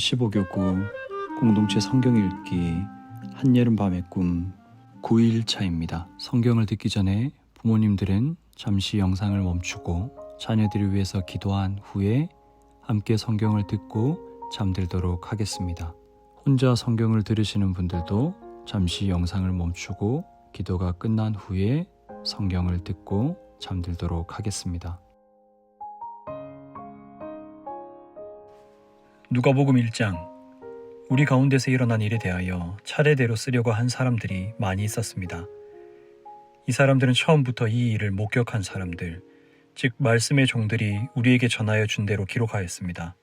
15교구 공동체 성경 읽기 한여름밤의 꿈 9일차입니다. 성경을 듣기 전에 부모님들은 잠시 영상을 멈추고 자녀들을 위해서 기도한 후에 함께 성경을 듣고 잠들도록 하겠습니다. 혼자 성경을 들으시는 분들도 잠시 영상을 멈추고 기도가 끝난 후에 성경을 듣고 잠들도록 하겠습니다. 누가복음 1장. 우리 가운데서 일어난 일에 대하여 차례대로 쓰려고 한 사람들이 많이 있었습니다. 이 사람들은 처음부터 이 일을 목격한 사람들, 즉 말씀의 종들이 우리에게 전하여 준 대로 기록하였습니다.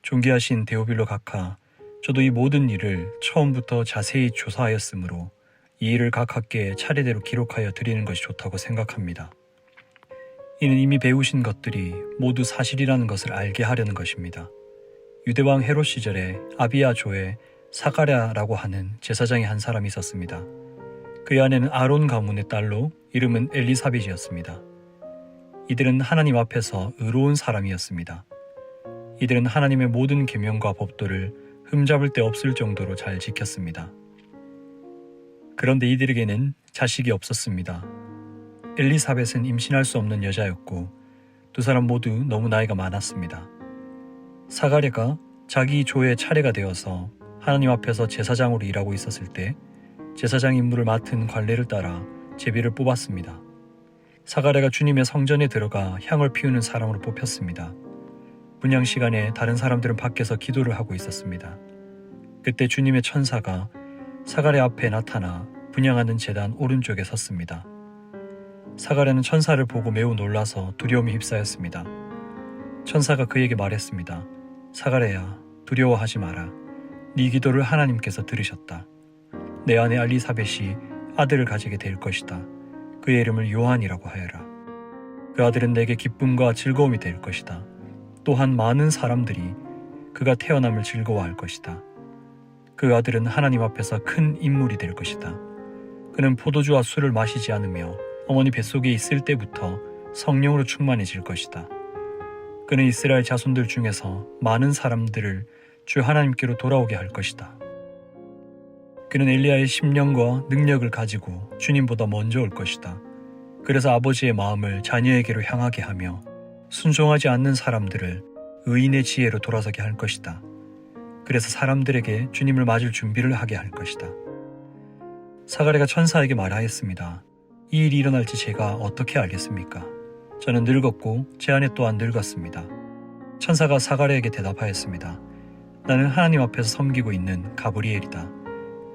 존귀하신 데오빌로 각하, 저도 이 모든 일을 처음부터 자세히 조사하였으므로 이 일을 각 학계에 차례대로 기록하여 드리는 것이 좋다고 생각합니다. 이는 이미 배우신 것들이 모두 사실이라는 것을 알게 하려는 것입니다. 유대왕 헤롯 시절에 아비야조에 사가랴라고 하는 제사장의 한 사람이 있었습니다. 그의 아내는 아론 가문의 딸로 이름은 엘리사벳이었습니다. 이들은 하나님 앞에서 의로운 사람이었습니다. 이들은 하나님의 모든 계명과 법도를 흠잡을 데 없을 정도로 잘 지켰습니다. 그런데 이들에게는 자식이 없었습니다. 엘리사벳은 임신할 수 없는 여자였고 두 사람 모두 너무 나이가 많았습니다. 사가랴가 자기 조의 차례가 되어서 하나님 앞에서 제사장으로 일하고 있었을 때 제사장 임무를 맡은 관례를 따라 제비를 뽑았습니다. 사가랴가 주님의 성전에 들어가 향을 피우는 사람으로 뽑혔습니다. 분향 시간에 다른 사람들은 밖에서 기도를 하고 있었습니다. 그때 주님의 천사가 사가랴 앞에 나타나 분향하는 제단 오른쪽에 섰습니다. 사가랴는 천사를 보고 매우 놀라서 두려움에 휩싸였습니다. 천사가 그에게 말했습니다. 사가랴야, 두려워하지 마라. 네 기도를 하나님께서 들으셨다. 내 아내 엘리사벳이 아들을 가지게 될 것이다. 그의 이름을 요한이라고 하여라. 그 아들은 내게 기쁨과 즐거움이 될 것이다. 또한 많은 사람들이 그가 태어남을 즐거워할 것이다. 그 아들은 하나님 앞에서 큰 인물이 될 것이다. 그는 포도주와 술을 마시지 않으며 어머니 뱃속에 있을 때부터 성령으로 충만해질 것이다. 그는 이스라엘 자손들 중에서 많은 사람들을 주 하나님께로 돌아오게 할 것이다. 그는 엘리야의 심령과 능력을 가지고 주님보다 먼저 올 것이다. 그래서 아버지의 마음을 자녀에게로 향하게 하며 순종하지 않는 사람들을 의인의 지혜로 돌아서게 할 것이다. 그래서 사람들에게 주님을 맞을 준비를 하게 할 것이다. 사가랴가 천사에게 말하였습니다. 이 일이 일어날지 제가 어떻게 알겠습니까? 저는 늙었고 제 아내 또한 늙었습니다. 천사가 사가랴에게 대답하였습니다. 나는 하나님 앞에서 섬기고 있는 가브리엘이다.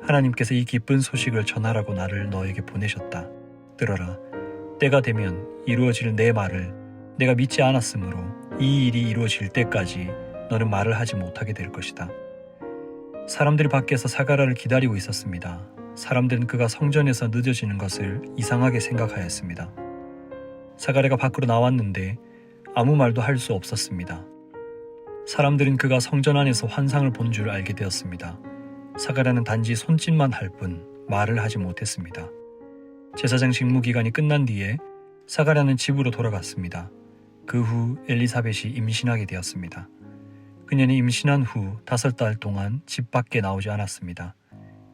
하나님께서 이 기쁜 소식을 전하라고 나를 너에게 보내셨다. 들어라. 때가 되면 이루어질 내 말을 내가 믿지 않았으므로 이 일이 이루어질 때까지 너는 말을 하지 못하게 될 것이다. 사람들이 밖에서 사가랴를 기다리고 있었습니다. 사람들은 그가 성전에서 늦어지는 것을 이상하게 생각하였습니다. 사가랴가 밖으로 나왔는데 아무 말도 할 수 없었습니다. 사람들은 그가 성전 안에서 환상을 본 줄 알게 되었습니다. 사가랴는 단지 손짓만 할 뿐 말을 하지 못했습니다. 제사장 직무 기간이 끝난 뒤에 사가랴는 집으로 돌아갔습니다. 그 후 엘리사벳이 임신하게 되었습니다. 그녀는 임신한 후 5달 동안 집 밖에 나오지 않았습니다.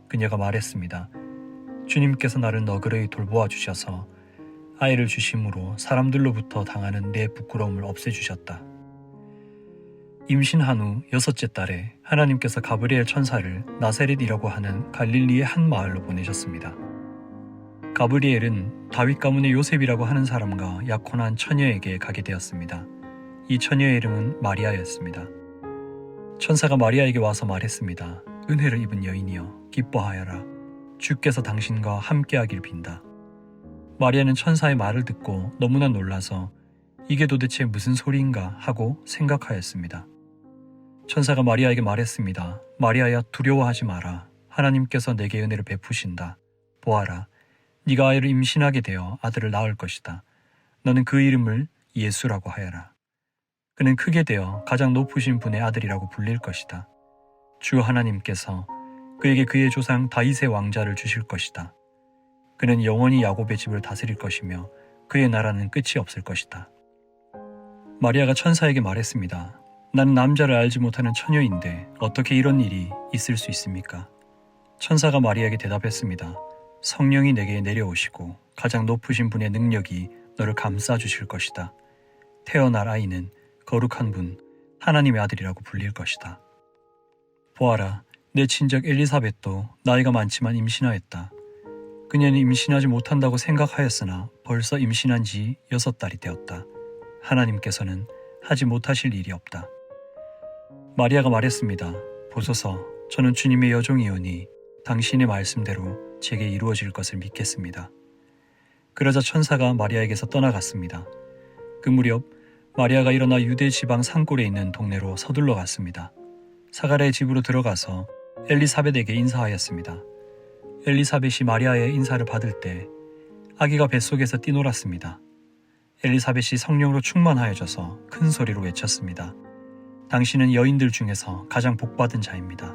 그녀가 말했습니다. 주님께서 나를 너그러이 돌보아 주셔서 아이를 주심으로 사람들로부터 당하는 내 부끄러움을 없애주셨다. 임신한 후 6째 달에 하나님께서 가브리엘 천사를 나사렛이라고 하는 갈릴리의 한 마을로 보내셨습니다. 가브리엘은 다윗 가문의 요셉이라고 하는 사람과 약혼한 처녀에게 가게 되었습니다. 이 처녀의 이름은 마리아였습니다. 천사가 마리아에게 와서 말했습니다. 은혜를 입은 여인이여 기뻐하여라. 주께서 당신과 함께하길 빈다. 마리아는 천사의 말을 듣고 너무나 놀라서 이게 도대체 무슨 소리인가 하고 생각하였습니다. 천사가 마리아에게 말했습니다. 마리아야, 두려워하지 마라. 하나님께서 내게 은혜를 베푸신다. 보아라, 네가 아이를 임신하게 되어 아들을 낳을 것이다. 너는 그 이름을 예수라고 하여라. 그는 크게 되어 가장 높으신 분의 아들이라고 불릴 것이다. 주 하나님께서 그에게 그의 조상 다윗의 왕자를 주실 것이다. 그는 영원히 야곱의 집을 다스릴 것이며 그의 나라는 끝이 없을 것이다. 마리아가 천사에게 말했습니다. 나는 남자를 알지 못하는 처녀인데 어떻게 이런 일이 있을 수 있습니까? 천사가 마리아에게 대답했습니다. 성령이 내게 내려오시고 가장 높으신 분의 능력이 너를 감싸 주실 것이다. 태어날 아이는 거룩한 분, 하나님의 아들이라고 불릴 것이다. 보아라, 내 친적 엘리사벳도 나이가 많지만 임신하였다. 그녀는 임신하지 못한다고 생각하였으나 벌써 임신한 지 6달이 되었다. 하나님께서는 하지 못하실 일이 없다. 마리아가 말했습니다. 보소서, 저는 주님의 여종이오니 당신의 말씀대로 제게 이루어질 것을 믿겠습니다. 그러자 천사가 마리아에게서 떠나갔습니다. 그 무렵 마리아가 일어나 유대 지방 산골에 있는 동네로 서둘러 갔습니다. 사가랴의 집으로 들어가서 엘리사벳에게 인사하였습니다. 엘리사벳이 마리아의 인사를 받을 때 아기가 뱃속에서 뛰놀았습니다. 엘리사벳이 성령으로 충만하여져서 큰 소리로 외쳤습니다. 당신은 여인들 중에서 가장 복받은 자입니다.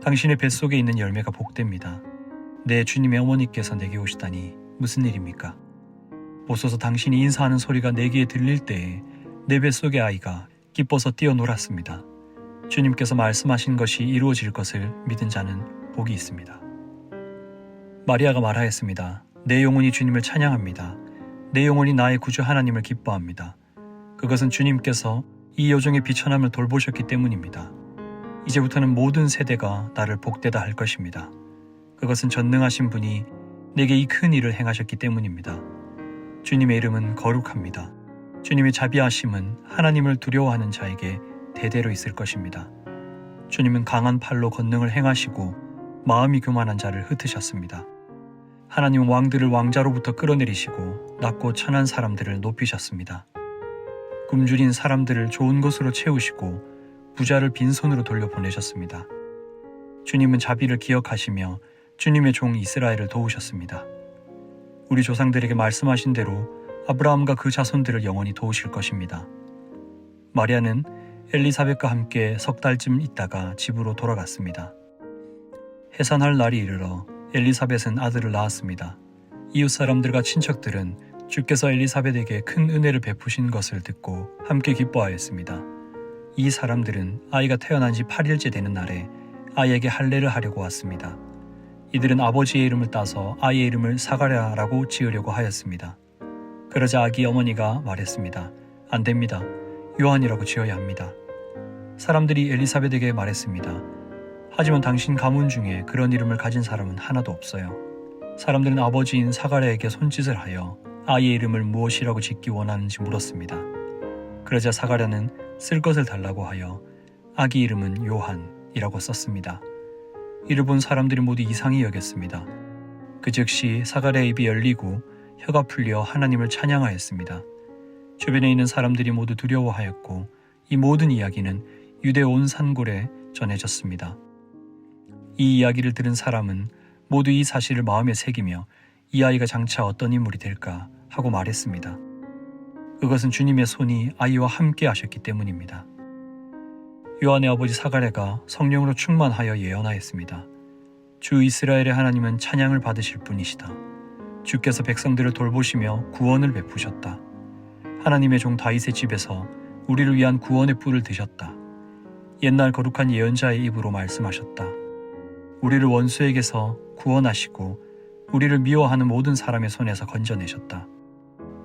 당신의 뱃속에 있는 열매가 복됩니다. 내 주님의 어머니께서 내게 오시다니 무슨 일입니까? 보소서, 당신이 인사하는 소리가 내 귀에 들릴 때에 내 뱃속의 아이가 기뻐서 뛰어놀았습니다. 주님께서 말씀하신 것이 이루어질 것을 믿은 자는 복이 있습니다. 마리아가 말하였습니다. 내 영혼이 주님을 찬양합니다. 내 영혼이 나의 구주 하나님을 기뻐합니다. 그것은 주님께서 이 여종의 비천함을 돌보셨기 때문입니다. 이제부터는 모든 세대가 나를 복되다 할 것입니다. 그것은 전능하신 분이 내게 이 큰 일을 행하셨기 때문입니다. 주님의 이름은 거룩합니다. 주님의 자비하심은 하나님을 두려워하는 자에게 대대로 있을 것입니다. 주님은 강한 팔로 권능을 행하시고 마음이 교만한 자를 흩으셨습니다. 하나님은 왕들을 왕자로부터 끌어내리시고 낮고 천한 사람들을 높이셨습니다. 굶주린 사람들을 좋은 것으로 채우시고 부자를 빈손으로 돌려보내셨습니다. 주님은 자비를 기억하시며 주님의 종 이스라엘을 도우셨습니다. 우리 조상들에게 말씀하신 대로 아브라함과 그 자손들을 영원히 도우실 것입니다. 마리아는 엘리사벳과 함께 3달쯤 있다가 집으로 돌아갔습니다. 해산할 날이 이르러 엘리사벳은 아들을 낳았습니다. 이웃 사람들과 친척들은 주께서 엘리사벳에게 큰 은혜를 베푸신 것을 듣고 함께 기뻐하였습니다. 이 사람들은 아이가 태어난 지 8일째 되는 날에 아이에게 할례를 하려고 왔습니다. 이들은 아버지의 이름을 따서 아이의 이름을 사가랴라고 지으려고 하였습니다. 그러자 아기 어머니가 말했습니다. 안 됩니다. 요한이라고 지어야 합니다. 사람들이 엘리사벳에게 말했습니다. 하지만 당신 가문 중에 그런 이름을 가진 사람은 하나도 없어요. 사람들은 아버지인 사가랴에게 손짓을 하여 아이의 이름을 무엇이라고 짓기 원하는지 물었습니다. 그러자 사가랴는 쓸 것을 달라고 하여 아기 이름은 요한이라고 썼습니다. 이를 본 사람들이 모두 이상히 여겼습니다. 그 즉시 사가랴의 입이 열리고 혀가 풀려 하나님을 찬양하였습니다. 주변에 있는 사람들이 모두 두려워하였고 이 모든 이야기는 유대 온 산골에 전해졌습니다. 이 이야기를 들은 사람은 모두 이 사실을 마음에 새기며 이 아이가 장차 어떤 인물이 될까 하고 말했습니다. 그것은 주님의 손이 아이와 함께 하셨기 때문입니다. 요한의 아버지 사가랴가 성령으로 충만하여 예언하였습니다. 주 이스라엘의 하나님은 찬양을 받으실 분이시다. 주께서 백성들을 돌보시며 구원을 베푸셨다. 하나님의 종 다윗의 집에서 우리를 위한 구원의 뿔을 드셨다. 옛날 거룩한 예언자의 입으로 말씀하셨다. 우리를 원수에게서 구원하시고 우리를 미워하는 모든 사람의 손에서 건져내셨다.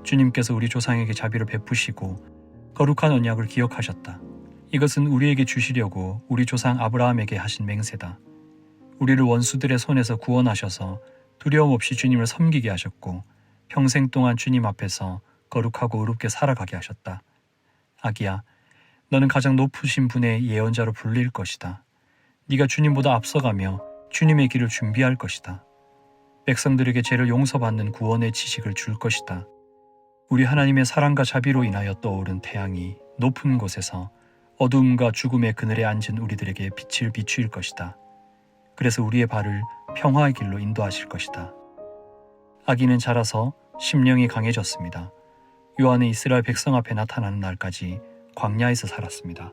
주님께서 우리 조상에게 자비를 베푸시고 거룩한 언약을 기억하셨다. 이것은 우리에게 주시려고 우리 조상 아브라함에게 하신 맹세다. 우리를 원수들의 손에서 구원하셔서 두려움 없이 주님을 섬기게 하셨고 평생 동안 주님 앞에서 거룩하고 의롭게 살아가게 하셨다. 아기야, 너는 가장 높으신 분의 예언자로 불릴 것이다. 네가 주님보다 앞서가며 주님의 길을 준비할 것이다. 백성들에게 죄를 용서받는 구원의 지식을 줄 것이다. 우리 하나님의 사랑과 자비로 인하여 떠오른 태양이 높은 곳에서 어두움과 죽음의 그늘에 앉은 우리들에게 빛을 비추일 것이다. 그래서 우리의 발을 평화의 길로 인도하실 것이다. 아기는 자라서 심령이 강해졌습니다. 요한은 이스라엘 백성 앞에 나타나는 날까지 광야에서 살았습니다.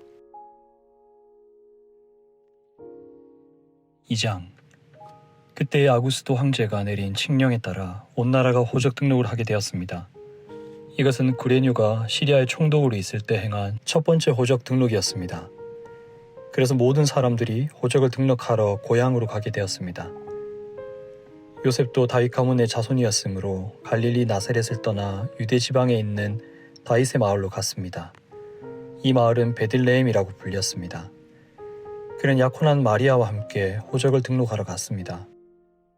2장. 그때의 아구스도 황제가 내린 칙령에 따라 온 나라가 호적 등록을 하게 되었습니다. 이것은 구레뉴가 시리아의 총독으로 있을 때 행한 첫 번째 호적 등록이었습니다. 그래서 모든 사람들이 호적을 등록하러 고향으로 가게 되었습니다. 요셉도 다윗 가문의 자손이었으므로 갈릴리 나사렛을 떠나 유대 지방에 있는 다윗의 마을로 갔습니다. 이 마을은 베들레헴이라고 불렸습니다. 그는 약혼한 마리아와 함께 호적을 등록하러 갔습니다.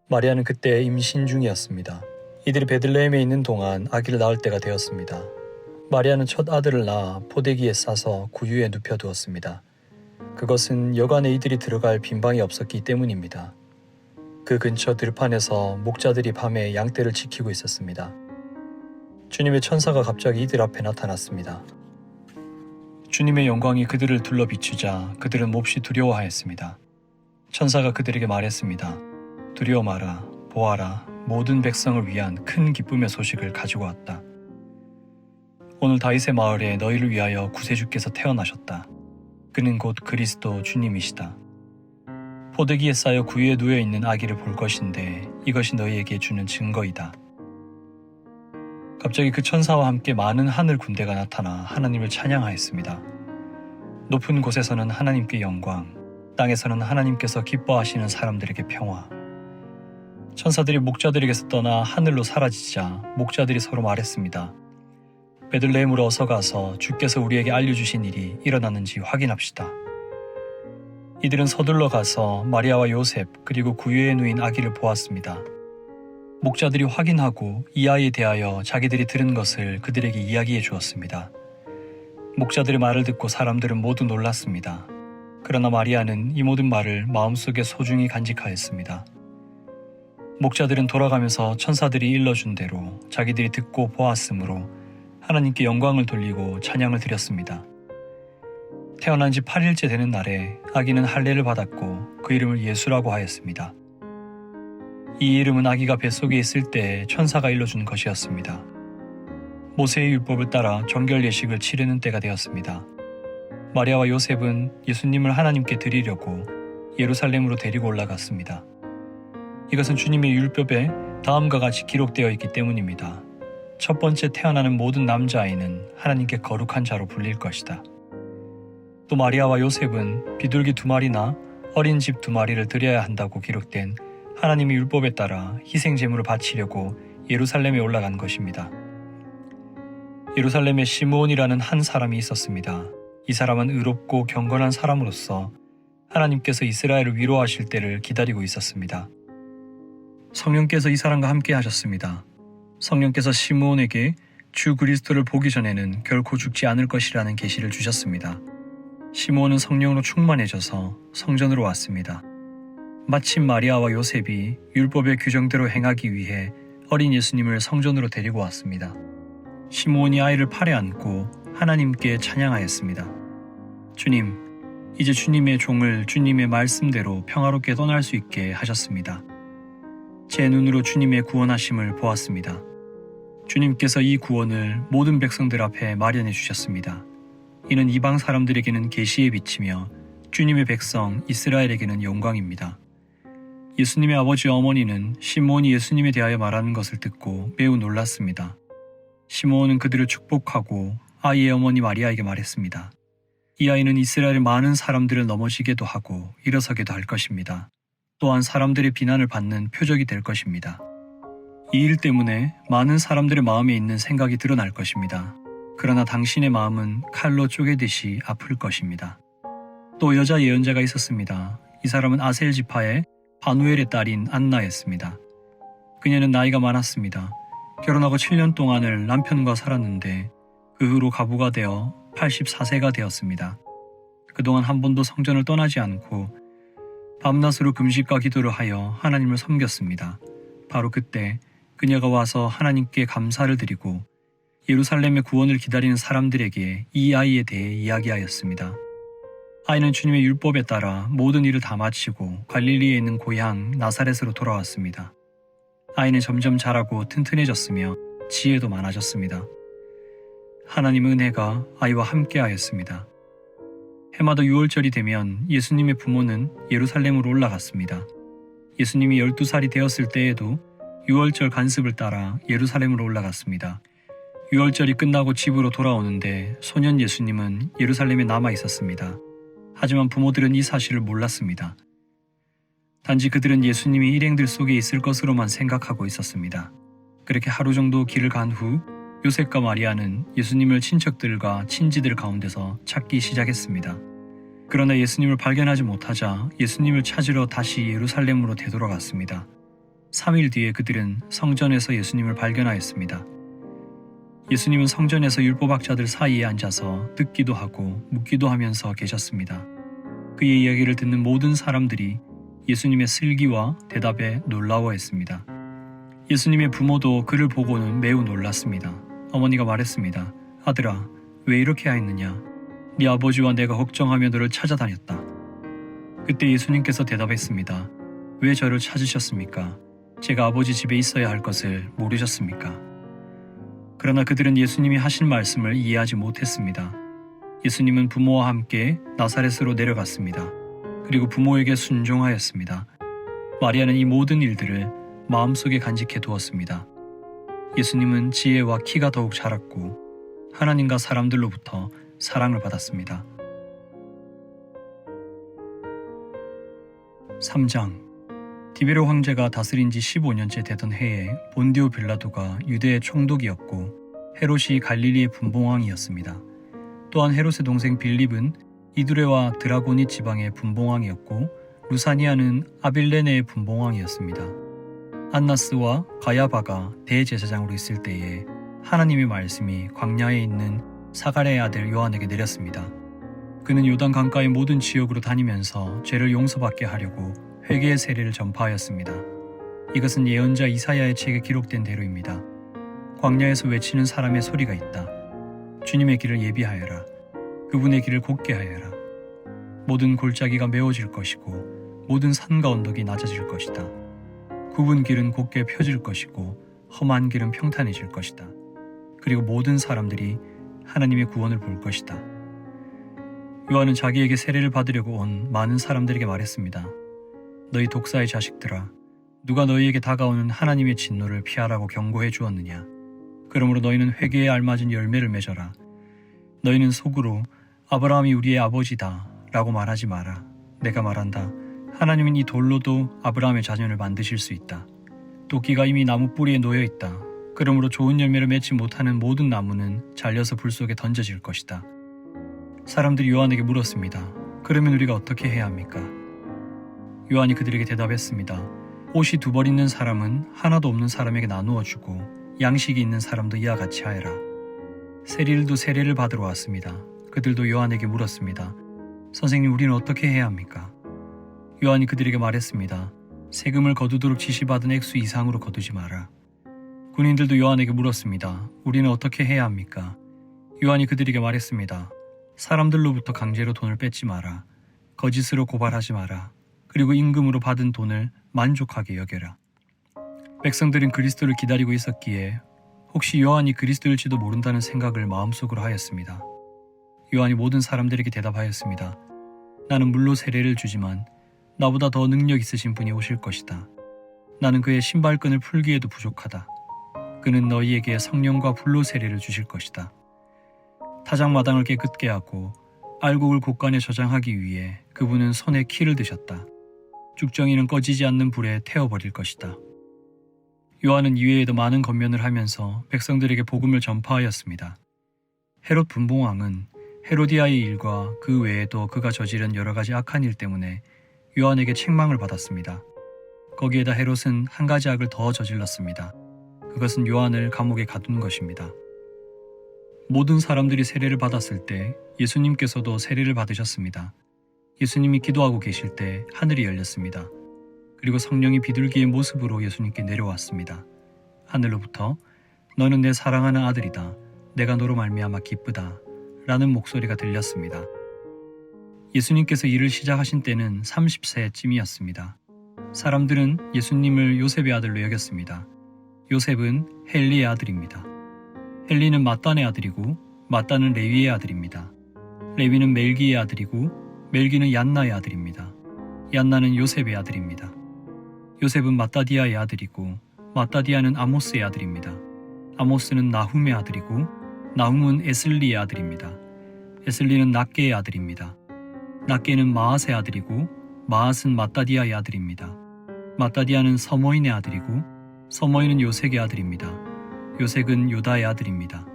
마리아는 그때 임신 중이었습니다. 이들이 베들레헴에 있는 동안 아기를 낳을 때가 되었습니다. 마리아는 첫 아들을 낳아 포대기에 싸서 구유에 눕혀두었습니다. 그것은 여간에 이들이 들어갈 빈방이 없었기 때문입니다. 그 근처 들판에서 목자들이 밤에 양떼를 지키고 있었습니다. 주님의 천사가 갑자기 이들 앞에 나타났습니다. 주님의 영광이 그들을 둘러 비추자 그들은 몹시 두려워하였습니다. 천사가 그들에게 말했습니다. 두려워 마라, 보아라, 모든 백성을 위한 큰 기쁨의 소식을 가지고 왔다. 오늘 다윗의 마을에 너희를 위하여 구세주께서 태어나셨다. 그는 곧 그리스도 주님이시다. 포대기에 쌓여 구유에 누워 있는 아기를 볼 것인데 이것이 너희에게 주는 증거이다. 갑자기 그 천사와 함께 많은 하늘 군대가 나타나 하나님을 찬양하였습니다. 높은 곳에서는 하나님께 영광, 땅에서는 하나님께서 기뻐하시는 사람들에게 평화. 천사들이 목자들에게서 떠나 하늘로 사라지자 목자들이 서로 말했습니다. 베들레헴으로 어서 가서 주께서 우리에게 알려주신 일이 일어났는지 확인합시다. 이들은 서둘러 가서 마리아와 요셉 그리고 구유에 누인 아기를 보았습니다. 목자들이 확인하고 이 아이에 대하여 자기들이 들은 것을 그들에게 이야기해 주었습니다. 목자들의 말을 듣고 사람들은 모두 놀랐습니다. 그러나 마리아는 이 모든 말을 마음속에 소중히 간직하였습니다. 목자들은 돌아가면서 천사들이 일러준 대로 자기들이 듣고 보았으므로 하나님께 영광을 돌리고 찬양을 드렸습니다. 태어난 지 8일째 되는 날에 아기는 할례를 받았고 그 이름을 예수라고 하였습니다. 이 이름은 아기가 뱃속에 있을 때 천사가 일러준 것이었습니다. 모세의 율법을 따라 정결 예식을 치르는 때가 되었습니다. 마리아와 요셉은 예수님을 하나님께 드리려고 예루살렘으로 데리고 올라갔습니다. 이것은 주님의 율법에 다음과 같이 기록되어 있기 때문입니다. 첫 번째 태어나는 모든 남자아이는 하나님께 거룩한 자로 불릴 것이다. 또 마리아와 요셉은 비둘기 2마리나 어린 집 2마리를 드려야 한다고 기록된 하나님의 율법에 따라 희생제물을 바치려고 예루살렘에 올라간 것입니다. 예루살렘에 시므온이라는 한 사람이 있었습니다. 이 사람은 의롭고 경건한 사람으로서 하나님께서 이스라엘을 위로하실 때를 기다리고 있었습니다. 성령께서 이 사람과 함께 하셨습니다. 성령께서 시므온에게 주 그리스도를 보기 전에는 결코 죽지 않을 것이라는 계시를 주셨습니다. 시므온은 성령으로 충만해져서 성전으로 왔습니다. 마침 마리아와 요셉이 율법의 규정대로 행하기 위해 어린 예수님을 성전으로 데리고 왔습니다. 시므온이 아이를 팔에 안고 하나님께 찬양하였습니다. 주님, 이제 주님의 종을 주님의 말씀대로 평화롭게 떠날 수 있게 하셨습니다. 제 눈으로 주님의 구원하심을 보았습니다. 주님께서 이 구원을 모든 백성들 앞에 마련해 주셨습니다. 이는 이방 사람들에게는 계시의 빛이며 주님의 백성 이스라엘에게는 영광입니다. 예수님의 아버지와 어머니는 시므온이 예수님에 대하여 말하는 것을 듣고 매우 놀랐습니다. 시므온은 그들을 축복하고 아이의 어머니 마리아에게 말했습니다. 이 아이는 이스라엘의 많은 사람들을 넘어지게도 하고 일어서게도 할 것입니다. 또한 사람들의 비난을 받는 표적이 될 것입니다. 이 일 때문에 많은 사람들의 마음에 있는 생각이 드러날 것입니다. 그러나 당신의 마음은 칼로 쪼개듯이 아플 것입니다. 또 여자 예언자가 있었습니다. 이 사람은 아셀 지파의 바누엘의 딸인 안나였습니다. 그녀는 나이가 많았습니다. 결혼하고 7년 동안을 남편과 살았는데 그 후로 과부가 되어 84세가 되었습니다. 그동안 한 번도 성전을 떠나지 않고 밤낮으로 금식과 기도를 하여 하나님을 섬겼습니다. 바로 그때 그녀가 와서 하나님께 감사를 드리고 예루살렘의 구원을 기다리는 사람들에게 이 아이에 대해 이야기하였습니다. 아이는 주님의 율법에 따라 모든 일을 다 마치고 갈릴리에 있는 고향 나사렛으로 돌아왔습니다. 아이는 점점 자라고 튼튼해졌으며 지혜도 많아졌습니다. 하나님의 은혜가 아이와 함께하였습니다. 해마다 6월절이 되면 예수님의 부모는 예루살렘으로 올라갔습니다. 예수님이 12살이 되었을 때에도 6월절 관습을 따라 예루살렘으로 올라갔습니다. 유월절이 끝나고 집으로 돌아오는데 소년 예수님은 예루살렘에 남아 있었습니다. 하지만 부모들은 이 사실을 몰랐습니다. 단지 그들은 예수님이 일행들 속에 있을 것으로만 생각하고 있었습니다. 그렇게 하루 정도 길을 간 후 요셉과 마리아는 예수님을 친척들과 친지들 가운데서 찾기 시작했습니다. 그러나 예수님을 발견하지 못하자 예수님을 찾으러 다시 예루살렘으로 되돌아갔습니다. 3일 뒤에 그들은 성전에서 예수님을 발견하였습니다. 예수님은 성전에서 율법학자들 사이에 앉아서 듣기도 하고 묻기도 하면서 계셨습니다. 그의 이야기를 듣는 모든 사람들이 예수님의 슬기와 대답에 놀라워했습니다. 예수님의 부모도 그를 보고는 매우 놀랐습니다. 어머니가 말했습니다. 아들아, 왜 이렇게 하였느냐? 네 아버지와 내가 걱정하며 너를 찾아다녔다. 그때 예수님께서 대답했습니다. 왜 저를 찾으셨습니까? 제가 아버지 집에 있어야 할 것을 모르셨습니까? 그러나 그들은 예수님이 하신 말씀을 이해하지 못했습니다. 예수님은 부모와 함께 나사렛으로 내려갔습니다. 그리고 부모에게 순종하였습니다. 마리아는 이 모든 일들을 마음속에 간직해 두었습니다. 예수님은 지혜와 키가 더욱 자랐고 하나님과 사람들로부터 사랑을 받았습니다. 3장. 디베로 황제가 다스린 지 15년째 되던 해에 본디오 빌라도가 유대의 총독이었고 헤롯이 갈릴리의 분봉왕이었습니다. 또한 헤롯의 동생 빌립은 이두레와 드라고니 지방의 분봉왕이었고 루사니아는 아빌레네의 분봉왕이었습니다. 안나스와 가야바가 대제사장으로 있을 때에 하나님의 말씀이 광야에 있는 사가랴의 아들 요한에게 내렸습니다. 그는 요단 강가의 모든 지역으로 다니면서 죄를 용서받게 하려고 회개의 세례를 전파하였습니다. 이것은 예언자 이사야의 책에 기록된 대로입니다. 광야에서 외치는 사람의 소리가 있다. 주님의 길을 예비하여라. 그분의 길을 곧게 하여라. 모든 골짜기가 메워질 것이고 모든 산과 언덕이 낮아질 것이다. 굽은 길은 곧게 펴질 것이고 험한 길은 평탄해질 것이다. 그리고 모든 사람들이 하나님의 구원을 볼 것이다. 요한은 자기에게 세례를 받으려고 온 많은 사람들에게 말했습니다. 너희 독사의 자식들아, 누가 너희에게 다가오는 하나님의 진노를 피하라고 경고해 주었느냐? 그러므로 너희는 회개에 알맞은 열매를 맺어라. 너희는 속으로 아브라함이 우리의 아버지다 라고 말하지 마라. 내가 말한다. 하나님은 이 돌로도 아브라함의 자녀를 만드실 수 있다. 도끼가 이미 나무 뿌리에 놓여 있다. 그러므로 좋은 열매를 맺지 못하는 모든 나무는 잘려서 불 속에 던져질 것이다. 사람들이 요한에게 물었습니다. 그러면 우리가 어떻게 해야 합니까? 요한이 그들에게 대답했습니다. 옷이 2벌 있는 사람은 하나도 없는 사람에게 나누어 주고 양식이 있는 사람도 이와 같이 하여라. 세리들도 세례를 받으러 왔습니다. 그들도 요한에게 물었습니다. 선생님, 우리는 어떻게 해야 합니까? 요한이 그들에게 말했습니다. 세금을 거두도록 지시받은 액수 이상으로 거두지 마라. 군인들도 요한에게 물었습니다. 우리는 어떻게 해야 합니까? 요한이 그들에게 말했습니다. 사람들로부터 강제로 돈을 뺏지 마라. 거짓으로 고발하지 마라. 그리고 임금으로 받은 돈을 만족하게 여겨라. 백성들은 그리스도를 기다리고 있었기에 혹시 요한이 그리스도일지도 모른다는 생각을 마음속으로 하였습니다. 요한이 모든 사람들에게 대답하였습니다. 나는 물로 세례를 주지만 나보다 더 능력 있으신 분이 오실 것이다. 나는 그의 신발끈을 풀기에도 부족하다. 그는 너희에게 성령과 불로 세례를 주실 것이다. 타작마당을 깨끗게 하고 알곡을 곳간에 저장하기 위해 그분은 손에 키를 드셨다. 쭉정이는 꺼지지 않는 불에 태워버릴 것이다. 요한은 이외에도 많은 권면을 하면서 백성들에게 복음을 전파하였습니다. 헤롯 분봉왕은 헤로디아의 일과 그 외에도 그가 저지른 여러 가지 악한 일 때문에 요한에게 책망을 받았습니다. 거기에다 헤롯은 한 가지 악을 더 저질렀습니다. 그것은 요한을 감옥에 가둔 것입니다. 모든 사람들이 세례를 받았을 때 예수님께서도 세례를 받으셨습니다. 예수님이 기도하고 계실 때 하늘이 열렸습니다. 그리고 성령이 비둘기의 모습으로 예수님께 내려왔습니다. 하늘로부터 너는 내 사랑하는 아들이다. 내가 너로 말미암아 기쁘다. 라는 목소리가 들렸습니다. 예수님께서 일을 시작하신 때는 30세쯤이었습니다. 사람들은 예수님을 요셉의 아들로 여겼습니다. 요셉은 헬리의 아들입니다. 헬리는 마단의 아들이고 마단은 레위의 아들입니다. 레위는 멜기의 아들이고 멜기는 얀나의 아들입니다. 얀나는 요셉의 아들입니다. 요셉은 마따디아의 아들이고 마따디아는 아모스의 아들입니다. 아모스는 나훔의 아들이고 나훔은 에슬리의 아들입니다. 에슬리는 낫게의 아들입니다. 낫게는 마앗의 아들이고 마앗은 마따디아의 아들입니다. 마따디아는 서모인의 아들이고 서모인은 요색의 아들입니다. 요색은 요다의 아들입니다.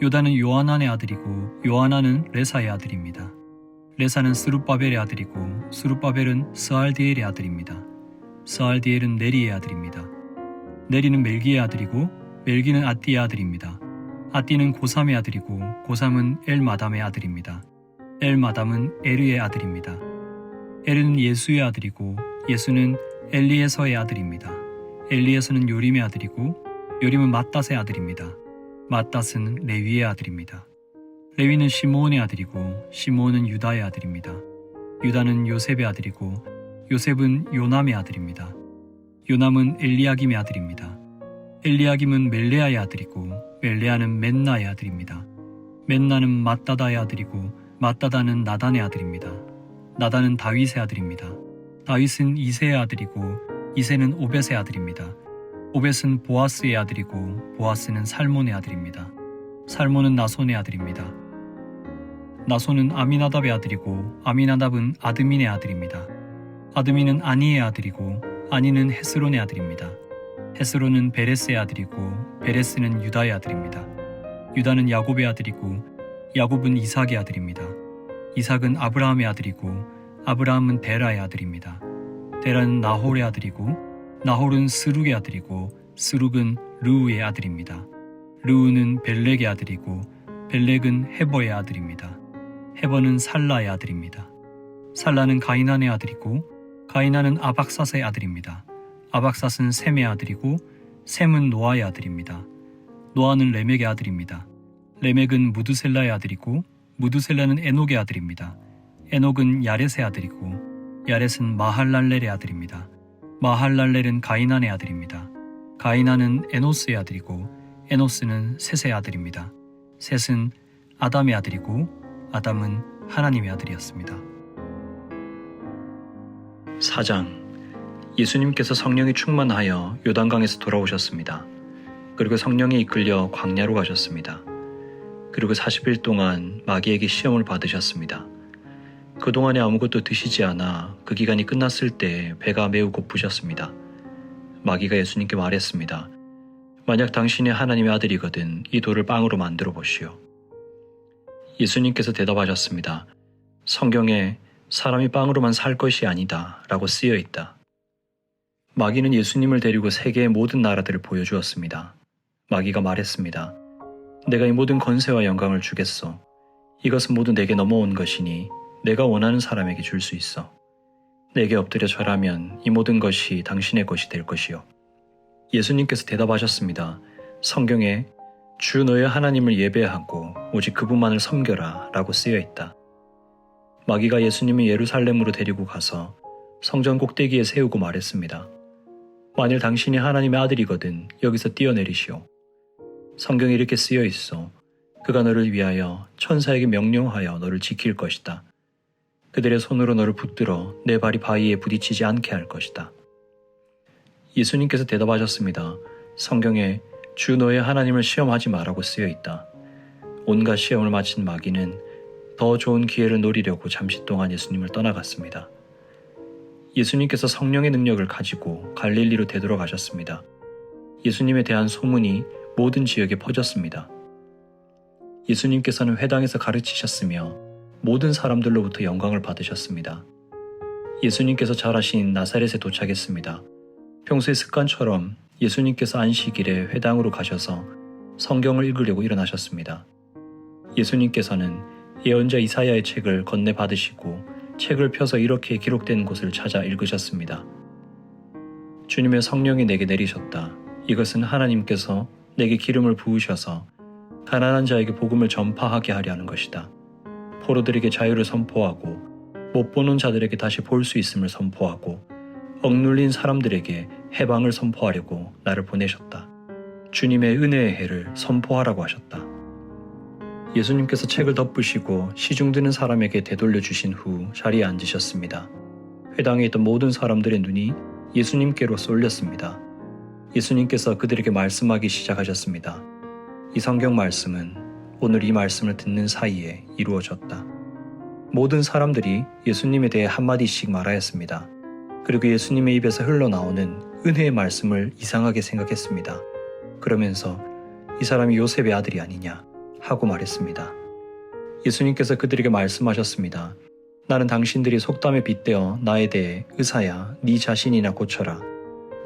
요다는 요하난의 아들이고 요하난은 레사의 아들입니다. 레사는 스룹바벨의 아들이고 스룹바벨은 스알디엘의 아들입니다. 스알디엘은 네리의 아들입니다. 네리는 멜기의 아들이고 멜기는 앗디의 아들입니다. 앗디는 고삼의 아들이고 고삼은 엘마담의 아들입니다. 엘마담은 에르의 아들입니다. 에르는 예수의 아들이고 예수는 엘리에서의 아들입니다. 엘리에서는 요림의 아들이고 요림은 맏닷의 아들입니다. 맏닷은 레위의 아들입니다. 레위는 시므온의 아들이고 시므온은 유다의 아들입니다. 유다는 요셉의 아들이고 요셉은 요남의 아들입니다. 요남은 엘리야김의 아들입니다. 엘리야김은 멜레아의 아들이고 멜레아는 맨나의 아들입니다. 맨나는 맏다다의 아들이고 맏다다는 나단의 아들입니다. 나단은 다윗의 아들입니다. 다윗은 이새의 아들이고 이새는 오벳의 아들입니다. 오벳은 보아스의 아들이고 보아스는 살몬의 아들입니다. 살몬은 나손의 아들입니다. 나손은 아미나답의 아들이고 아미나답은 아드민의 아들입니다. 아드민은 아니의 아들이고 아니는 헤스론의 아들입니다. 헤스론은 베레스의 아들이고 베레스는 유다의 아들입니다. 유다는 야곱의 아들이고 야곱은 이삭의 아들입니다. 이삭은 아브라함의 아들이고 아브라함은 데라의 아들입니다. 데라는 나홀의 아들이고 나홀은 스룩의 아들이고 스룩은 르우의 아들입니다. 르우는 벨렉의 아들이고 벨렉은 헤버의 아들입니다. 헤버는 살라의 아들입니다. 살라는 가이난의 아들이고 가이난은 아박삿의 아들입니다. 아박삿은 셈의 아들이고 셈은 노아의 아들입니다. 노아는 레멕의 아들입니다. 레멕은 무드셀라의 아들이고 무드셀라는 에녹의 아들입니다. 에녹은 야렛의 아들이고 야렛은 마할랄렐의 아들입니다. 마할랄렐은 가이난의 아들입니다. 가이난은 에노스의 아들이고 에노스는 셋의 아들입니다. 셋은 아담의 아들이고 아담은 하나님의 아들이었습니다. 4장. 예수님께서 성령이 충만하여 요단강에서 돌아오셨습니다. 그리고 성령에 이끌려 광야로 가셨습니다. 그리고 40일 동안 마귀에게 시험을 받으셨습니다. 그동안에 아무것도 드시지 않아 그 기간이 끝났을 때 배가 매우 고프셨습니다. 마귀가 예수님께 말했습니다. 만약 당신이 하나님의 아들이거든 이 돌을 빵으로 만들어 보시오. 예수님께서 대답하셨습니다. 성경에 사람이 빵으로만 살 것이 아니다 라고 쓰여 있다. 마귀는 예수님을 데리고 세계의 모든 나라들을 보여주었습니다. 마귀가 말했습니다. 내가 이 모든 권세와 영광을 주겠소. 이것은 모두 내게 넘어온 것이니 내가 원하는 사람에게 줄 수 있어. 내게 엎드려 절하면 이 모든 것이 당신의 것이 될 것이요. 예수님께서 대답하셨습니다. 성경에 주 너의 하나님을 예배하고 오직 그분만을 섬겨라 라고 쓰여 있다. 마귀가 예수님을 예루살렘으로 데리고 가서 성전 꼭대기에 세우고 말했습니다. 만일 당신이 하나님의 아들이거든 여기서 뛰어내리시오. 성경에 이렇게 쓰여 있어. 그가 너를 위하여 천사에게 명령하여 너를 지킬 것이다. 그들의 손으로 너를 붙들어 내 발이 바위에 부딪히지 않게 할 것이다. 예수님께서 대답하셨습니다. 성경에 주 너의 하나님을 시험하지 마라고 쓰여 있다. 온갖 시험을 마친 마귀는 더 좋은 기회를 노리려고 잠시 동안 예수님을 떠나갔습니다. 예수님께서 성령의 능력을 가지고 갈릴리로 되돌아가셨습니다. 예수님에 대한 소문이 모든 지역에 퍼졌습니다. 예수님께서는 회당에서 가르치셨으며 모든 사람들로부터 영광을 받으셨습니다. 예수님께서 잘하신 나사렛에 도착했습니다. 평소의 습관처럼 예수님께서 안식일에 회당으로 가셔서 성경을 읽으려고 일어나셨습니다. 예수님께서는 예언자 이사야의 책을 건네받으시고 책을 펴서 이렇게 기록된 곳을 찾아 읽으셨습니다. 주님의 성령이 내게 내리셨다. 이것은 하나님께서 내게 기름을 부으셔서 가난한 자에게 복음을 전파하게 하려 하는 것이다. 포로들에게 자유를 선포하고 못 보는 자들에게 다시 볼 수 있음을 선포하고 억눌린 사람들에게 해방을 선포하려고 나를 보내셨다. 주님의 은혜의 해를 선포하라고 하셨다. 예수님께서 책을 덮으시고 시중드는 사람에게 되돌려 주신 후 자리에 앉으셨습니다. 회당에 있던 모든 사람들의 눈이 예수님께로 쏠렸습니다. 예수님께서 그들에게 말씀하기 시작하셨습니다. 이 성경 말씀은 오늘 이 말씀을 듣는 사이에 이루어졌다. 모든 사람들이 예수님에 대해 한마디씩 말하였습니다. 그리고 예수님의 입에서 흘러나오는 은혜의 말씀을 이상하게 생각했습니다. 그러면서 이 사람이 요셉의 아들이 아니냐 하고 말했습니다. 예수님께서 그들에게 말씀하셨습니다. 나는 당신들이 속담에 빗대어 나에 대해 의사야 네 자신이나 고쳐라.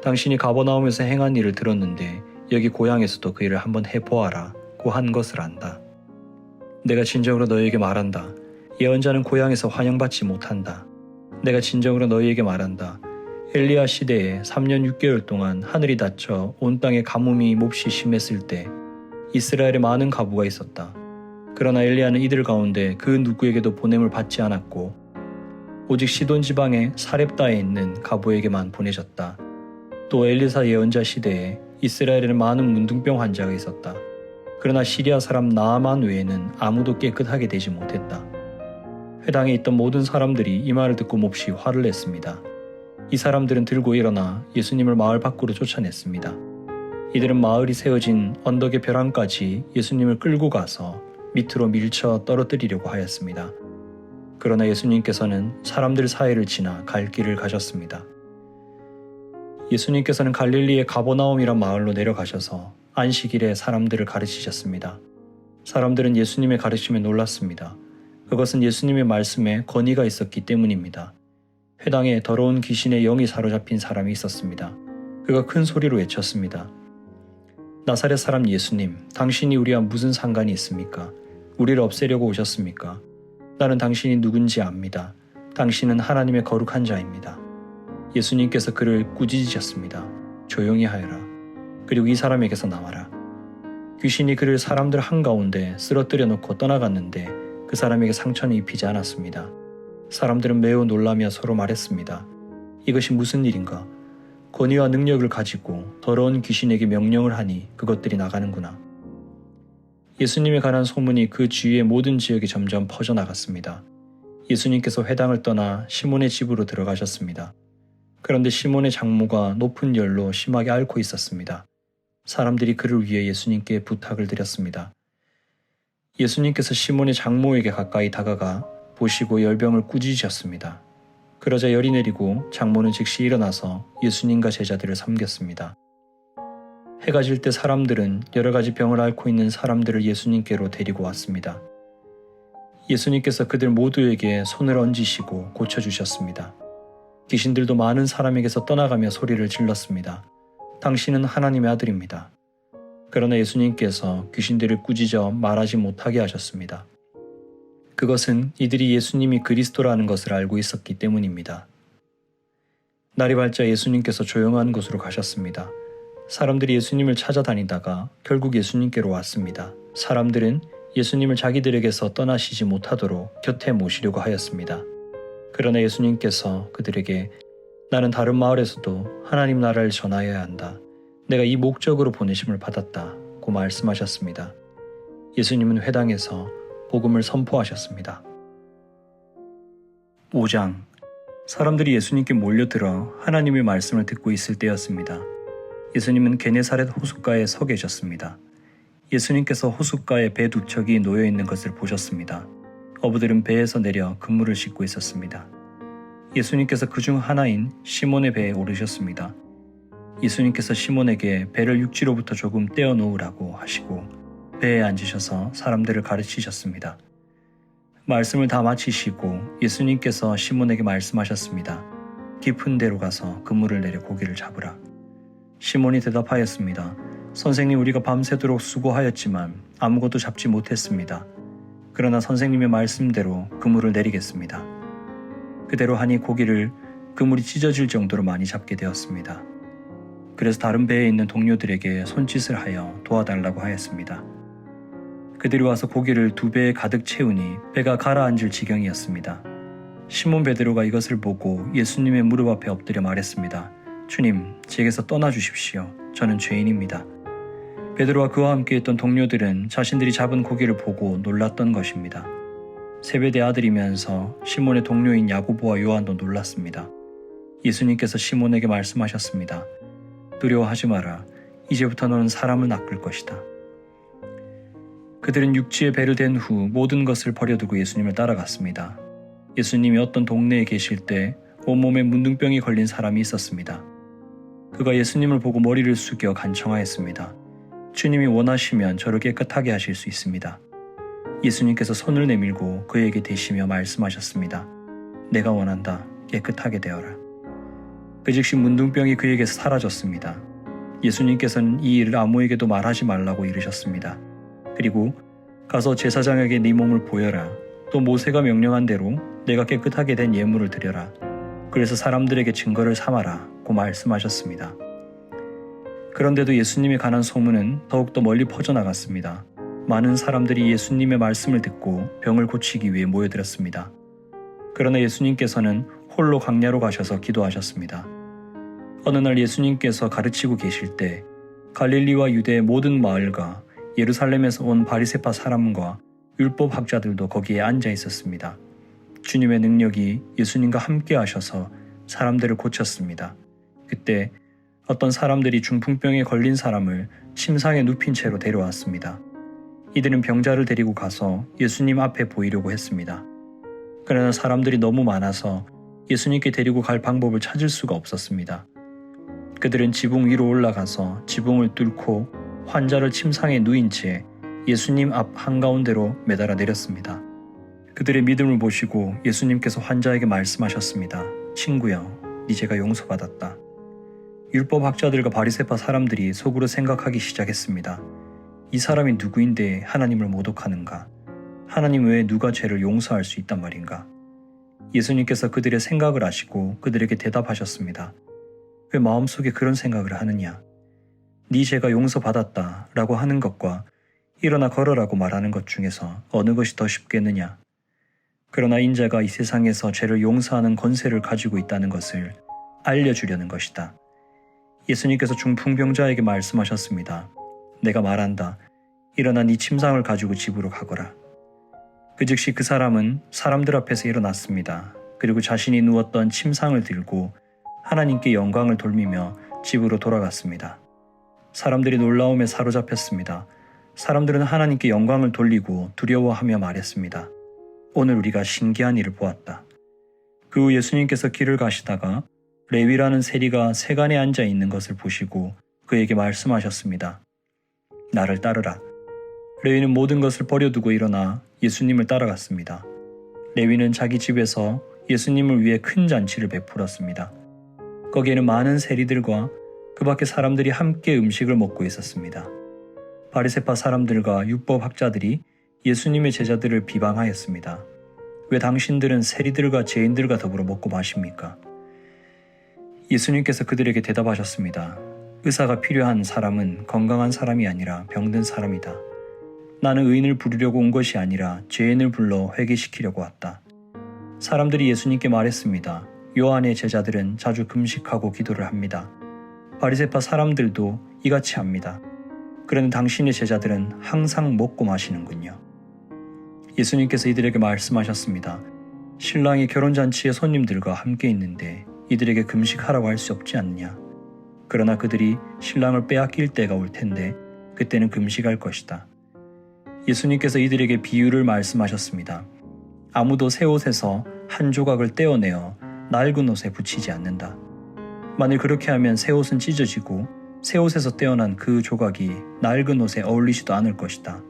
당신이 가버나움에서 행한 일을 들었는데 여기 고향에서도 그 일을 한번 해보아라 고 한 것을 안다. 내가 진정으로 너희에게 말한다. 예언자는 고향에서 환영받지 못한다. 내가 진정으로 너희에게 말한다. 엘리야 시대에 3년 6개월 동안 하늘이 닫혀 온 땅에 가뭄이 몹시 심했을 때 이스라엘에 많은 과부가 있었다. 그러나 엘리야는 이들 가운데 그 누구에게도 보냄을 받지 않았고 오직 시돈 지방의 사렙다에 있는 과부에게만 보내졌다. 또 엘리사 예언자 시대에 이스라엘에는 많은 문둥병 환자가 있었다. 그러나 시리아 사람 나아만 외에는 아무도 깨끗하게 되지 못했다. 회당에 있던 모든 사람들이 이 말을 듣고 몹시 화를 냈습니다. 이 사람들은 들고 일어나 예수님을 마을 밖으로 쫓아냈습니다. 이들은 마을이 세워진 언덕의 벼랑까지 예수님을 끌고 가서 밑으로 밀쳐 떨어뜨리려고 하였습니다. 그러나 예수님께서는 사람들 사이를 지나 갈 길을 가셨습니다. 예수님께서는 갈릴리의 가버나움이란 마을로 내려가셔서 안식일에 사람들을 가르치셨습니다. 사람들은 예수님의 가르침에 놀랐습니다. 그것은 예수님의 말씀에 권위가 있었기 때문입니다. 회당에 더러운 귀신의 영이 사로잡힌 사람이 있었습니다. 그가 큰 소리로 외쳤습니다. 나사렛 사람 예수님, 당신이 우리와 무슨 상관이 있습니까? 우리를 없애려고 오셨습니까? 나는 당신이 누군지 압니다. 당신은 하나님의 거룩한 자입니다. 예수님께서 그를 꾸짖으셨습니다. 조용히 하여라. 그리고 이 사람에게서 나와라. 귀신이 그를 사람들 한가운데 쓰러뜨려 놓고 떠나갔는데 그 사람에게 상처는 입히지 않았습니다. 사람들은 매우 놀라며 서로 말했습니다. 이것이 무슨 일인가? 권위와 능력을 가지고 더러운 귀신에게 명령을 하니 그것들이 나가는구나. 예수님에 관한 소문이 그 주위의 모든 지역에 점점 퍼져나갔습니다. 예수님께서 회당을 떠나 시몬의 집으로 들어가셨습니다. 그런데 시몬의 장모가 높은 열로 심하게 앓고 있었습니다. 사람들이 그를 위해 예수님께 부탁을 드렸습니다. 예수님께서 시몬의 장모에게 가까이 다가가 보시고 열병을 꾸짖으셨습니다. 그러자 열이 내리고 장모는 즉시 일어나서 예수님과 제자들을 섬겼습니다. 해가 질 때 사람들은 여러 가지 병을 앓고 있는 사람들을 예수님께로 데리고 왔습니다. 예수님께서 그들 모두에게 손을 얹으시고 고쳐주셨습니다. 귀신들도 많은 사람에게서 떠나가며 소리를 질렀습니다. 당신은 하나님의 아들입니다. 그러나 예수님께서 귀신들을 꾸짖어 말하지 못하게 하셨습니다. 그것은 이들이 예수님이 그리스도라는 것을 알고 있었기 때문입니다. 날이 밝자 예수님께서 조용한 곳으로 가셨습니다. 사람들이 예수님을 찾아다니다가 결국 예수님께로 왔습니다. 사람들은 예수님을 자기들에게서 떠나시지 못하도록 곁에 모시려고 하였습니다. 그러나 예수님께서 그들에게 나는 다른 마을에서도 하나님 나라를 전하여야 한다. 내가 이 목적으로 보내심을 받았다고 말씀하셨습니다. 예수님은 회당에서 복음을 선포하셨습니다. 5장 사람들이 예수님께 몰려들어 하나님의 말씀을 듣고 있을 때였습니다. 예수님은 게네사렛 호숫가에 서 계셨습니다. 예수님께서 호숫가에 배 두 척이 놓여 있는 것을 보셨습니다. 어부들은 배에서 내려 그물을 싣고 있었습니다. 예수님께서 그중 하나인 시몬의 배에 오르셨습니다. 예수님께서 시몬에게 배를 육지로부터 조금 떼어 놓으라고 하시고 배에 앉으셔서 사람들을 가르치셨습니다. 말씀을 다 마치시고 예수님께서 시몬에게 말씀하셨습니다. 깊은 데로 가서 그물을 내려 고기를 잡으라. 시몬이 대답하였습니다. 선생님, 우리가 밤새도록 수고하였지만 아무것도 잡지 못했습니다. 그러나 선생님의 말씀대로 그물을 내리겠습니다. 그대로 하니 고기를 그물이 찢어질 정도로 많이 잡게 되었습니다. 그래서 다른 배에 있는 동료들에게 손짓을 하여 도와달라고 하였습니다. 그들이 와서 고기를 두 배에 가득 채우니 배가 가라앉을 지경이었습니다. 시몬 베드로가 이것을 보고 예수님의 무릎 앞에 엎드려 말했습니다. 주님, 제게서 떠나주십시오. 저는 죄인입니다. 베드로와 그와 함께 있던 동료들은 자신들이 잡은 고기를 보고 놀랐던 것입니다. 세베대 아들이면서 시몬의 동료인 야고보와 요한도 놀랐습니다. 예수님께서 시몬에게 말씀하셨습니다. 두려워하지 마라. 이제부터 너는 사람을 낚을 것이다. 그들은 육지에 배를 댄 후 모든 것을 버려두고 예수님을 따라갔습니다. 예수님이 어떤 동네에 계실 때 온몸에 문둥병이 걸린 사람이 있었습니다. 그가 예수님을 보고 머리를 숙여 간청하였습니다. 주님이 원하시면 저를 깨끗하게 하실 수 있습니다. 예수님께서 손을 내밀고 그에게 대시며 말씀하셨습니다. 내가 원한다. 깨끗하게 되어라. 그 즉시 문둥병이 그에게서 사라졌습니다. 예수님께서는 이 일을 아무에게도 말하지 말라고 이르셨습니다. 그리고 가서 제사장에게 네 몸을 보여라. 또 모세가 명령한 대로 내가 깨끗하게 된 예물을 드려라. 그래서 사람들에게 증거를 삼아라 고 말씀하셨습니다. 그런데도 예수님에 관한 소문은 더욱더 멀리 퍼져나갔습니다. 많은 사람들이 예수님의 말씀을 듣고 병을 고치기 위해 모여들었습니다. 그러나 예수님께서는 홀로 광야로 가셔서 기도하셨습니다. 어느 날 예수님께서 가르치고 계실 때 갈릴리와 유대의 모든 마을과 예루살렘에서 온 바리새파 사람과 율법 학자들도 거기에 앉아 있었습니다. 주님의 능력이 예수님과 함께 하셔서 사람들을 고쳤습니다. 그때 어떤 사람들이 중풍병에 걸린 사람을 침상에 눕힌 채로 데려왔습니다. 이들은 병자를 데리고 가서 예수님 앞에 보이려고 했습니다. 그러나 사람들이 너무 많아서 예수님께 데리고 갈 방법을 찾을 수가 없었습니다. 그들은 지붕 위로 올라가서 지붕을 뚫고 환자를 침상에 누인 채 예수님 앞 한가운데로 매달아 내렸습니다. 그들의 믿음을 보시고 예수님께서 환자에게 말씀하셨습니다. 친구여, 네 죄가 용서받았다. 율법 학자들과 바리새파 사람들이 속으로 생각하기 시작했습니다. 이 사람이 누구인데 하나님을 모독하는가? 하나님 외에 누가 죄를 용서할 수 있단 말인가? 예수님께서 그들의 생각을 아시고 그들에게 대답하셨습니다. 왜 마음속에 그런 생각을 하느냐? 네 죄가 용서받았다 라고 하는 것과 일어나 걸어라고 말하는 것 중에서 어느 것이 더 쉽겠느냐? 그러나 인자가 이 세상에서 죄를 용서하는 권세를 가지고 있다는 것을 알려주려는 것이다. 예수님께서 중풍병자에게 말씀하셨습니다. 내가 말한다. 일어나 네 침상을 가지고 집으로 가거라. 그 즉시 그 사람은 사람들 앞에서 일어났습니다. 그리고 자신이 누웠던 침상을 들고 하나님께 영광을 돌리며 집으로 돌아갔습니다. 사람들이 놀라움에 사로잡혔습니다. 사람들은 하나님께 영광을 돌리고 두려워하며 말했습니다. 오늘 우리가 신기한 일을 보았다. 그 후 예수님께서 길을 가시다가 레위라는 세리가 세간에 앉아 있는 것을 보시고 그에게 말씀하셨습니다. 나를 따르라. 레위는 모든 것을 버려두고 일어나 예수님을 따라갔습니다. 레위는 자기 집에서 예수님을 위해 큰 잔치를 베풀었습니다. 거기에는 많은 세리들과 그 밖에 사람들이 함께 음식을 먹고 있었습니다. 바리새파 사람들과 율법 학자들이 예수님의 제자들을 비방하였습니다. 왜 당신들은 세리들과 죄인들과 더불어 먹고 마십니까? 예수님께서 그들에게 대답하셨습니다. 의사가 필요한 사람은 건강한 사람이 아니라 병든 사람이다. 나는 의인을 부르려고 온 것이 아니라 죄인을 불러 회개시키려고 왔다. 사람들이 예수님께 말했습니다. 요한의 제자들은 자주 금식하고 기도를 합니다. 바리새파 사람들도 이같이 합니다. 그런데 당신의 제자들은 항상 먹고 마시는군요. 예수님께서 이들에게 말씀하셨습니다. 신랑이 결혼잔치에 손님들과 함께 있는데 이들에게 금식하라고 할 수 없지 않냐. 그러나 그들이 신랑을 빼앗길 때가 올 텐데 그때는 금식할 것이다. 예수님께서 이들에게 비유를 말씀하셨습니다. 아무도 새 옷에서 한 조각을 떼어내어 낡은 옷에 붙이지 않는다. 만일 그렇게 하면 새 옷은 찢어지고 새 옷에서 떼어난 그 조각이 낡은 옷에 어울리지도 않을 것이다.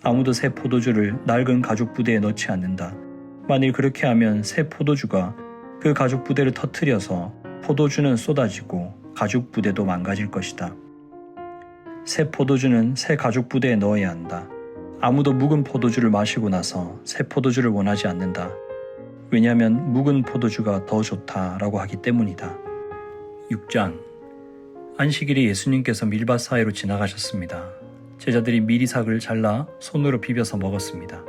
아무도 새 포도주를 낡은 가죽 부대에 넣지 않는다. 만일 그렇게 하면 새 포도주가 그 가죽 부대를 터뜨려서 포도주는 쏟아지고 가죽 부대도 망가질 것이다. 새 포도주는 새 가죽 부대에 넣어야 한다. 아무도 묵은 포도주를 마시고 나서 새 포도주를 원하지 않는다. 왜냐하면 묵은 포도주가 더 좋다라고 하기 때문이다. 6장 안식일에 예수님께서 밀밭 사이로 지나가셨습니다. 제자들이 미리삭을 잘라 손으로 비벼서 먹었습니다.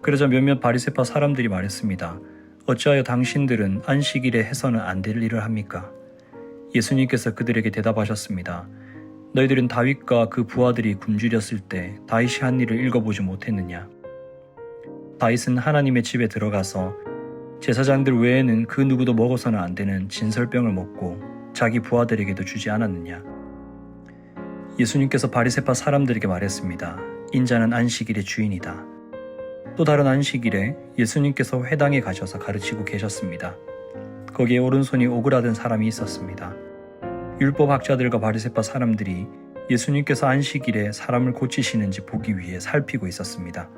그러자 몇몇 바리새파 사람들이 말했습니다. 어찌하여 당신들은 안식일에 해서는 안 될 일을 합니까? 예수님께서 그들에게 대답하셨습니다. 너희들은 다윗과 그 부하들이 굶주렸을 때 다윗이 한 일을 읽어보지 못했느냐? 다윗은 하나님의 집에 들어가서 제사장들 외에는 그 누구도 먹어서는 안 되는 진설병을 먹고 자기 부하들에게도 주지 않았느냐? 예수님께서 바리새파 사람들에게 말했습니다. 인자는 안식일의 주인이다. 또 다른 안식일에 예수님께서 회당에 가셔서 가르치고 계셨습니다. 거기에 오른손이 오그라든 사람이 있었습니다. 율법학자들과 바리새파 사람들이 예수님께서 안식일에 사람을 고치시는지 보기 위해 살피고 있었습니다.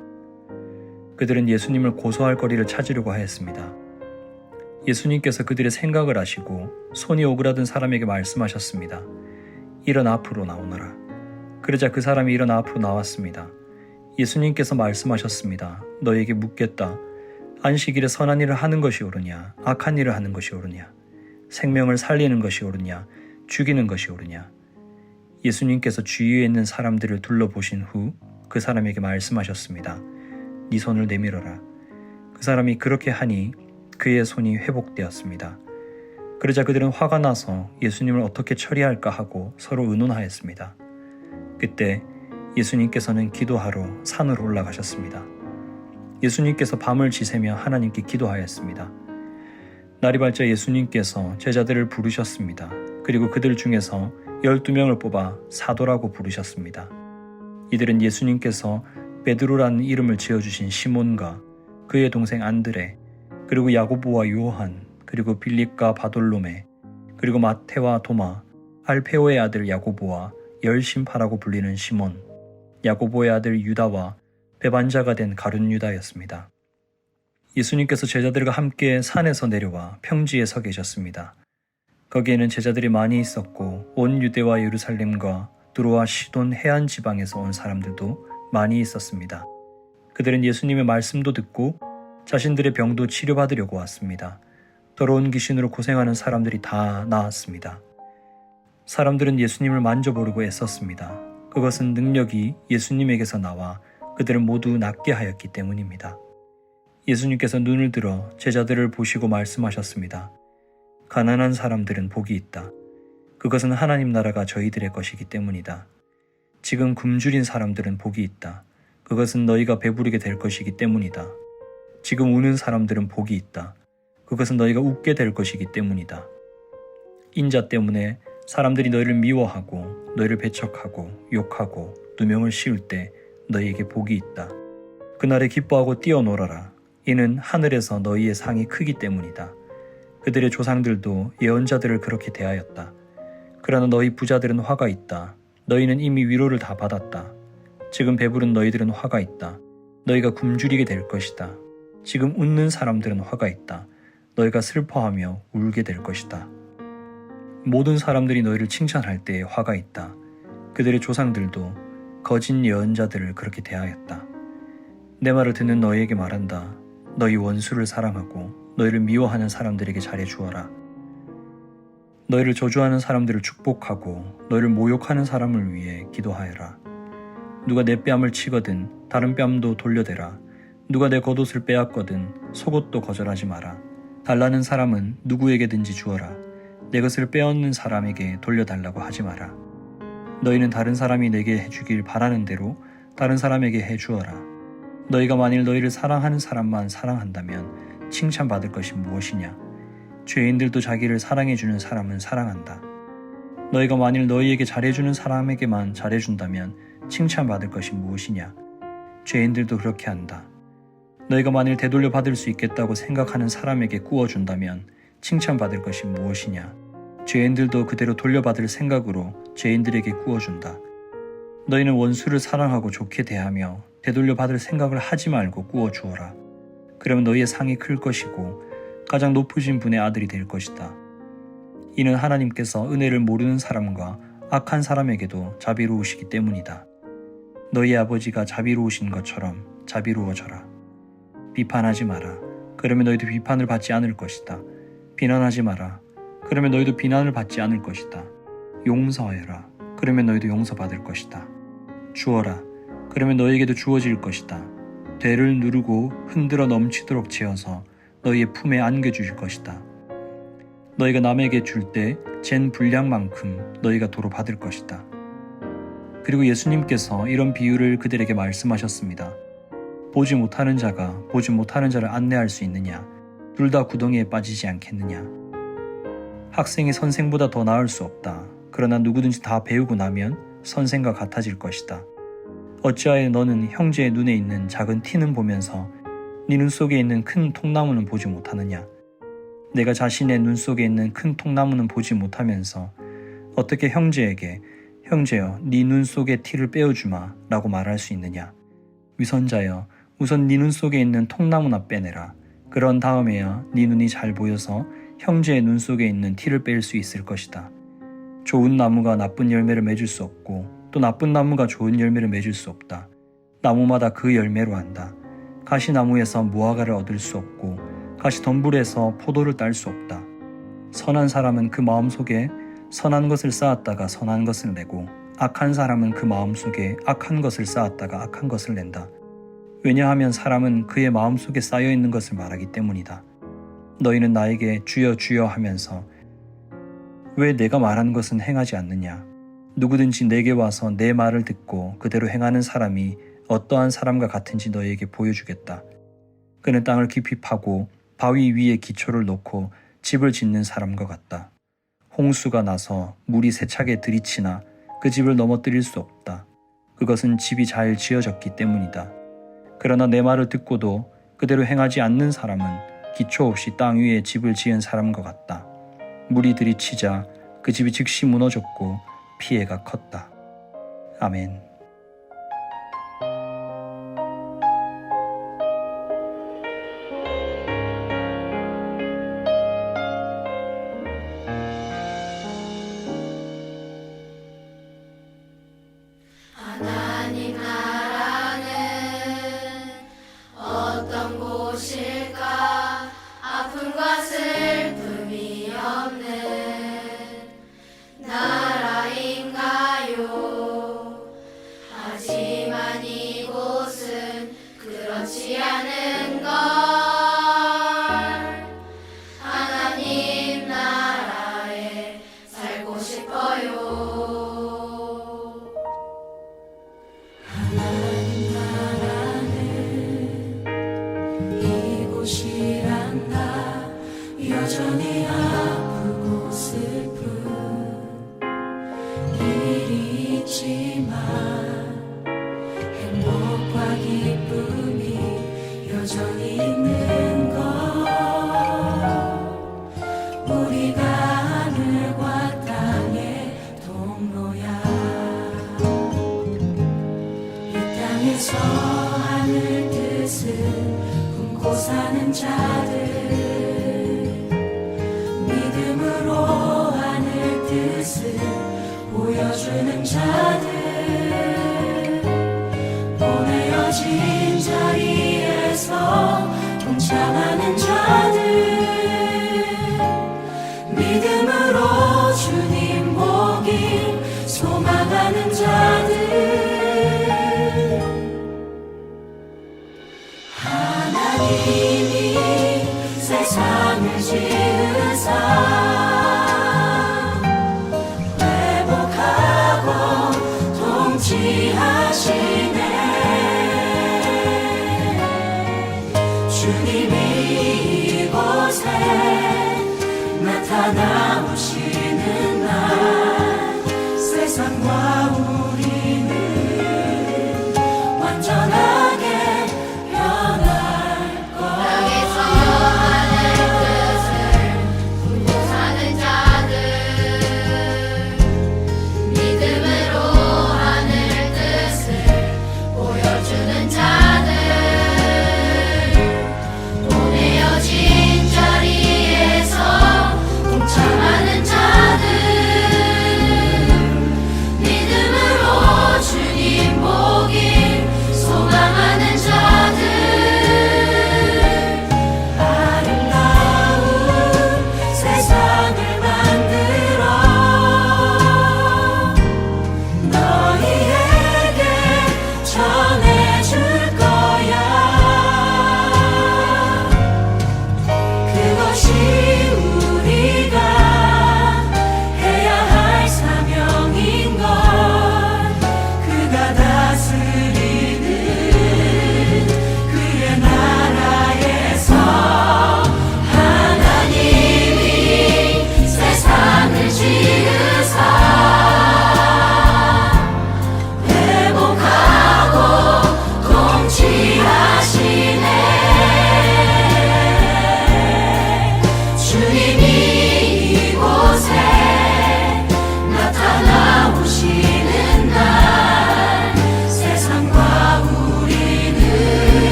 그들은 예수님을 고소할 거리를 찾으려고 하였습니다. 예수님께서 그들의 생각을 아시고 손이 오그라든 사람에게 말씀하셨습니다. 일어나 앞으로 나오너라. 그러자 그 사람이 일어나 앞으로 나왔습니다. 예수님께서 말씀하셨습니다. 너에게 묻겠다. 안식일에 선한 일을 하는 것이 옳으냐, 악한 일을 하는 것이 옳으냐, 생명을 살리는 것이 옳으냐, 죽이는 것이 옳으냐. 예수님께서 주위에 있는 사람들을 둘러보신 후 그 사람에게 말씀하셨습니다. 네 손을 내밀어라. 그 사람이 그렇게 하니 그의 손이 회복되었습니다. 그러자 그들은 화가 나서 예수님을 어떻게 처리할까 하고 서로 의논하였습니다. 그때 예수님께서는 기도하러 산으로 올라가셨습니다. 예수님께서 밤을 지새며 하나님께 기도하였습니다. 날이 밝자 예수님께서 제자들을 부르셨습니다. 그리고 그들 중에서 12명을 뽑아 사도라고 부르셨습니다. 이들은 예수님께서 베드로라는 이름을 지어주신 시몬과 그의 동생 안드레, 그리고 야고보와 요한, 그리고 빌립과 바돌로메, 그리고 마테와 도마, 알페오의 아들 야고보와 열심파라고 불리는 시몬, 야고보의 아들 유다와 배반자가 된 가룟 유다였습니다. 예수님께서 제자들과 함께 산에서 내려와 평지에 서 계셨습니다. 거기에는 제자들이 많이 있었고 온 유대와 예루살렘과 두로와 시돈 해안 지방에서 온 사람들도 많이 있었습니다. 그들은 예수님의 말씀도 듣고 자신들의 병도 치료받으려고 왔습니다. 더러운 귀신으로 고생하는 사람들이 다 나았습니다. 사람들은 예수님을 만져보려고 애썼습니다. 그것은 능력이 예수님에게서 나와 그들을 모두 낫게 하였기 때문입니다. 예수님께서 눈을 들어 제자들을 보시고 말씀하셨습니다. 가난한 사람들은 복이 있다. 그것은 하나님 나라가 저희들의 것이기 때문이다. 지금 굶주린 사람들은 복이 있다. 그것은 너희가 배부르게 될 것이기 때문이다. 지금 우는 사람들은 복이 있다. 그것은 너희가 웃게 될 것이기 때문이다. 인자 때문에 사람들이 너희를 미워하고 너희를 배척하고 욕하고 누명을 씌울 때 너희에게 복이 있다. 그날에 기뻐하고 뛰어놀아라. 이는 하늘에서 너희의 상이 크기 때문이다. 그들의 조상들도 예언자들을 그렇게 대하였다. 그러나 너희 부자들은 화가 있다. 너희는 이미 위로를 다 받았다. 지금 배부른 너희들은 화가 있다. 너희가 굶주리게 될 것이다. 지금 웃는 사람들은 화가 있다. 너희가 슬퍼하며 울게 될 것이다. 모든 사람들이 너희를 칭찬할 때에 화가 있다. 그들의 조상들도 거짓 예언자들을 그렇게 대하였다. 내 말을 듣는 너희에게 말한다. 너희 원수를 사랑하고 너희를 미워하는 사람들에게 잘해주어라. 너희를 저주하는 사람들을 축복하고 너희를 모욕하는 사람을 위해 기도하여라. 누가 내 뺨을 치거든 다른 뺨도 돌려대라. 누가 내 겉옷을 빼앗거든 속옷도 거절하지 마라. 달라는 사람은 누구에게든지 주어라. 내 것을 빼앗는 사람에게 돌려달라고 하지 마라. 너희는 다른 사람이 내게 해주길 바라는 대로 다른 사람에게 해주어라. 너희가 만일 너희를 사랑하는 사람만 사랑한다면 칭찬받을 것이 무엇이냐? 죄인들도 자기를 사랑해주는 사람은 사랑한다. 너희가 만일 너희에게 잘해주는 사람에게만 잘해준다면 칭찬받을 것이 무엇이냐? 죄인들도 그렇게 한다. 너희가 만일 되돌려 받을 수 있겠다고 생각하는 사람에게 꾸어준다면 칭찬받을 것이 무엇이냐? 죄인들도 그대로 돌려받을 생각으로 죄인들에게 꾸어준다. 너희는 원수를 사랑하고 좋게 대하며 되돌려 받을 생각을 하지 말고 꾸어주어라. 그러면 너희의 상이 클 것이고 가장 높으신 분의 아들이 될 것이다. 이는 하나님께서 은혜를 모르는 사람과 악한 사람에게도 자비로우시기 때문이다. 너희 아버지가 자비로우신 것처럼 자비로워져라. 비판하지 마라. 그러면 너희도 비판을 받지 않을 것이다. 비난하지 마라. 그러면 너희도 비난을 받지 않을 것이다. 용서하여라. 그러면 너희도 용서받을 것이다. 주어라. 그러면 너희에게도 주어질 것이다. 되를 누르고 흔들어 넘치도록 채워서 너희의 품에 안겨주실 것이다. 너희가 남에게 줄 때 잰 분량만큼 너희가 도로 받을 것이다. 그리고 예수님께서 이런 비유를 그들에게 말씀하셨습니다. 보지 못하는 자가 보지 못하는 자를 안내할 수 있느냐? 둘 다 구덩이에 빠지지 않겠느냐? 학생이 선생보다 더 나을 수 없다. 그러나 누구든지 다 배우고 나면 선생과 같아질 것이다. 어찌하여 너는 형제의 눈에 있는 작은 티는 보면서 네 눈 속에 있는 큰 통나무는 보지 못하느냐? 내가 자신의 눈 속에 있는 큰 통나무는 보지 못하면서 어떻게 형제에게 형제여 네 눈 속의 티를 빼어주마 라고 말할 수 있느냐? 위선자여 우선 네 눈 속에 있는 통나무나 빼내라. 그런 다음에야 네 눈이 잘 보여서 형제의 눈 속에 있는 티를 뺄 수 있을 것이다. 좋은 나무가 나쁜 열매를 맺을 수 없고 또 나쁜 나무가 좋은 열매를 맺을 수 없다. 나무마다 그 열매로 한다. 가시나무에서 무화과를 얻을 수 없고 가시덤불에서 포도를 딸 수 없다. 선한 사람은 그 마음속에 선한 것을 쌓았다가 선한 것을 내고 악한 사람은 그 마음속에 악한 것을 쌓았다가 악한 것을 낸다. 왜냐하면 사람은 그의 마음속에 쌓여있는 것을 말하기 때문이다. 너희는 나에게 주여 주여 하면서 왜 내가 말한 것은 행하지 않느냐? 누구든지 내게 와서 내 말을 듣고 그대로 행하는 사람이 어떠한 사람과 같은지 너희에게 보여주겠다. 그는 땅을 깊이 파고 바위 위에 기초를 놓고 집을 짓는 사람과 같다. 홍수가 나서 물이 세차게 들이치나 그 집을 넘어뜨릴 수 없다. 그것은 집이 잘 지어졌기 때문이다. 그러나 내 말을 듣고도 그대로 행하지 않는 사람은 기초 없이 땅 위에 집을 지은 사람과 같다. 물이 들이치자 그 집이 즉시 무너졌고 피해가 컸다. 아멘. 하나님 나라는 어떤 곳일까? 아픔과 슬픔이 없는 나라인가요? 하지만 이곳은 그렇지 않은 걸. 하나님 나라에 살고 싶어요. 이곳이란다 여전히 아프고 슬픈 일이 있지만 행복과 기쁨이 여전히 있는 것. 우리가 하늘과 땅의 동로야. 이 땅에서 하늘 뜻을 품고 사는 자들, 믿음으로 하늘 뜻을 보여주는 자들, 보내어진 자리에서 동참하는 자들, 믿음으로 주님 보길 소망하는 자들. 하나님이 세상을 지으사 회복하고 통치하시네. 주님이 이곳에 나타나오시는 날 세상과 우리는 완전하게 땅에서 하늘 뜻을 품고 사는 자들, 믿음으로 하늘 뜻을 보여주는 자들, 보내어진 자리에서 동참하는 자들,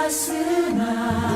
하였으나